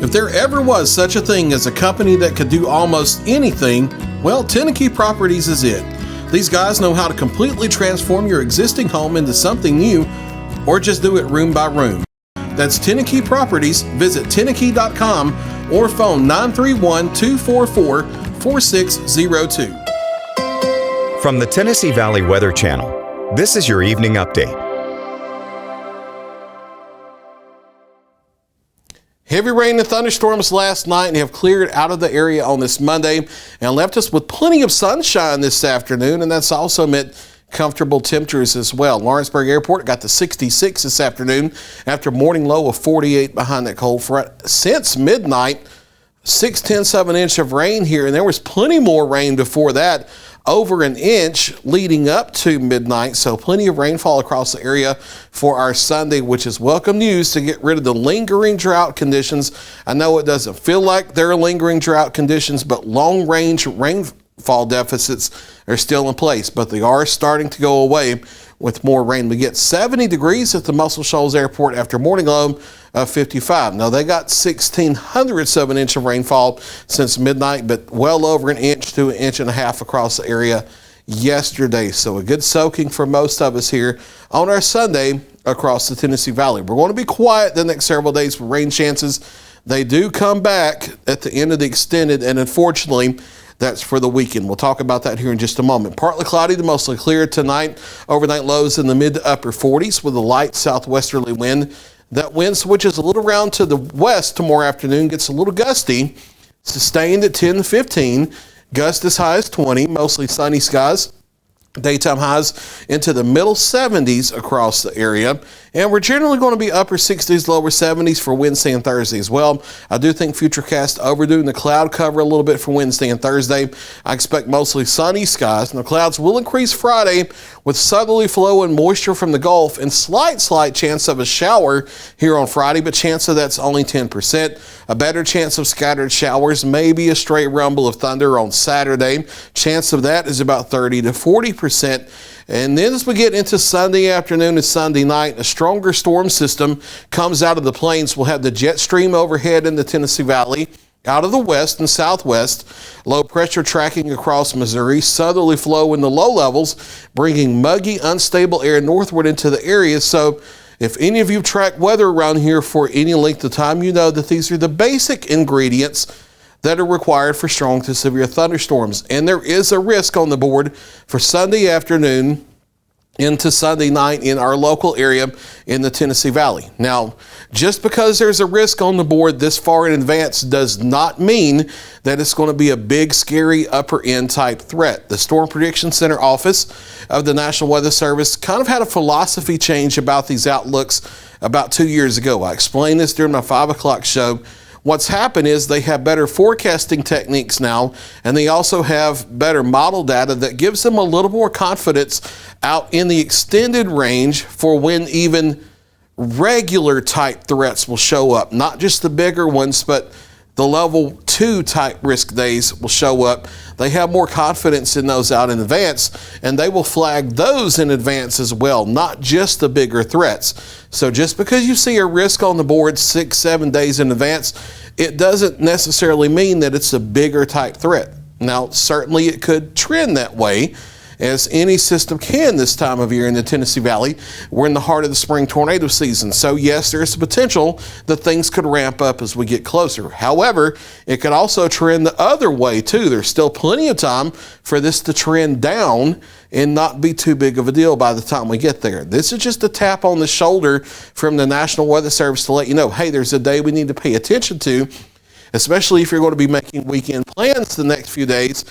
If there ever was such a thing as a company that could do almost anything, well, Tennessee Properties is it. These guys know how to completely transform your existing home into something new, or just do it room by room. That's Tennessee Properties. Visit tennessee.com or phone 931-244-4602. From the Tennessee Valley Weather Channel, this is your evening update. Heavy rain and thunderstorms last night have cleared out of the area on this Monday and left us with plenty of sunshine this afternoon, and that's also meant comfortable temperatures as well. Lawrenceburg Airport got to 66 this afternoon after a morning low of 48 behind that cold front. Since midnight, 6/10 of an inch of rain here, and there was plenty more rain before that, over an inch leading up to midnight, so plenty of rainfall across the area for our Sunday, which is welcome news to get rid of the lingering drought conditions. I know it doesn't feel like there are lingering drought conditions, but long-range rainfall deficits are still in place, but they are starting to go away with more rain. We get 70 degrees at the Muscle Shoals Airport after morning low of 55. Now, they got 1/1600ths of an inch of rainfall since midnight, but well over an inch to an inch and a half across the area yesterday. So a good soaking for most of us here on our Sunday across the Tennessee Valley. We're going to be quiet the next several days for rain chances. They do come back at the end of the extended, and unfortunately, that's for the weekend. We'll talk about that here in just a moment. Partly cloudy to mostly clear tonight. Overnight lows in the mid to upper 40s with a light southwesterly wind. That wind switches a little around to the west tomorrow afternoon, gets a little gusty, sustained at 10 to 15. Gust as high as 20, mostly sunny skies. Daytime highs into the middle 70s across the area. And we're generally going to be upper 60s, lower 70s for Wednesday and Thursday as well. I do think Futurecast overdoing the cloud cover a little bit for Wednesday and Thursday. I expect mostly sunny skies, and the clouds will increase Friday with southerly flow and moisture from the Gulf and slight chance of a shower here on Friday, but chance of that's only 10%. A better chance of scattered showers, maybe a stray rumble of thunder on Saturday. Chance of that is about 30 to 40%. And then as we get into Sunday afternoon and Sunday night, a stronger storm system comes out of the plains. We'll have the jet stream overhead in the Tennessee Valley, out of the west and southwest. Low pressure tracking across Missouri. Southerly flow in the low levels, bringing muggy, unstable air northward into the area. So if any of you track weather around here for any length of time, you know that these are the basic ingredients that are required for strong to severe thunderstorms. And there is a risk on the board for Sunday afternoon into Sunday night in our local area in the Tennessee Valley. Now, just because there's a risk on the board this far in advance does not mean that it's going to be a big, scary upper end type threat. The Storm Prediction Center office of the National Weather Service kind of had a philosophy change about these outlooks about 2 years ago. I explained this during my 5 o'clock show. What's happened is they have better forecasting techniques now, and they also have better model data that gives them a little more confidence out in the extended range for when even regular type threats will show up. Not just the bigger ones, but the level 2 type risk days will show up. They have more confidence in those out in advance, and they will flag those in advance as well, not just the bigger threats. So just because you see a risk on the board 6-7 days in advance, it doesn't necessarily mean that it's a bigger type threat. Now, certainly it could trend that way, as any system can this time of year in the Tennessee Valley. We're in the heart of the spring tornado season. So yes, there's the potential that things could ramp up as we get closer. However, it could also trend the other way too. There's still plenty of time for this to trend down and not be too big of a deal by the time we get there. This is just a tap on the shoulder from the National Weather Service to let you know, hey, there's a day we need to pay attention to, especially if you're going to be making weekend plans the next few days.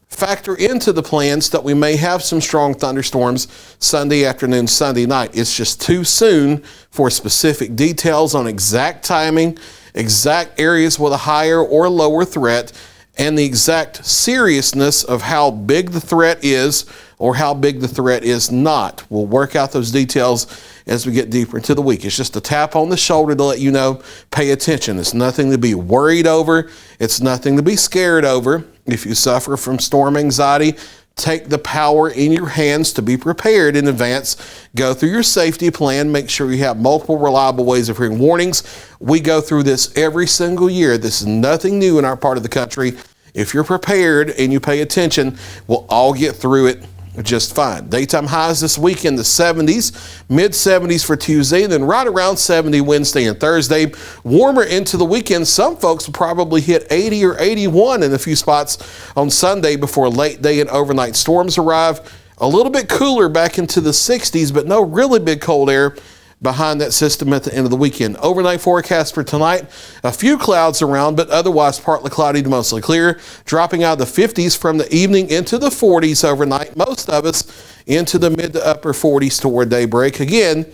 Factor into the plans that we may have some strong thunderstorms Sunday afternoon, Sunday night. It's just too soon for specific details on exact timing, exact areas with a higher or lower threat, and the exact seriousness of how big the threat is or how big the threat is not. We'll work out those details as we get deeper into the week. It's just a tap on the shoulder to let you know, pay attention. It's nothing to be worried over. It's nothing to be scared over. If you suffer from storm anxiety, take the power in your hands to be prepared in advance. Go through your safety plan. Make sure you have multiple reliable ways of hearing warnings. We go through this every single year. This is nothing new in our part of the country. If you're prepared and you pay attention, we'll all get through it just fine. Daytime highs this week in the 70s, mid 70s for Tuesday, then right around 70 Wednesday and Thursday. Warmer into the weekend. Some folks will probably hit 80 or 81 in a few spots on Sunday before late day and overnight storms arrive. A little bit cooler back into the 60s, but no really big cold air behind that system at the end of the weekend. Overnight forecast for tonight, a few clouds around, but otherwise partly cloudy to mostly clear, dropping out of the 50s from the evening into the 40s overnight. Most of us into the mid to upper 40s toward daybreak. Again,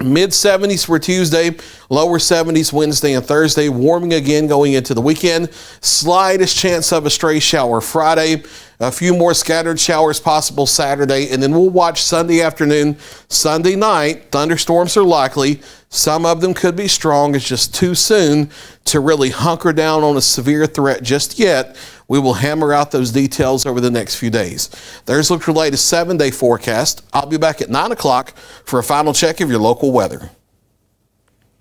mid 70s for Tuesday, lower 70s Wednesday and Thursday, warming again going into the weekend. Slightest chance of a stray shower Friday. A few more scattered showers possible Saturday, and then we'll watch Sunday afternoon, Sunday night. Thunderstorms are likely. Some of them could be strong. It's just too soon to really hunker down on a severe threat just yet. We will hammer out those details over the next few days. There's a look at your latest 7-day forecast. I'll be back at 9 o'clock for a final check of your local weather.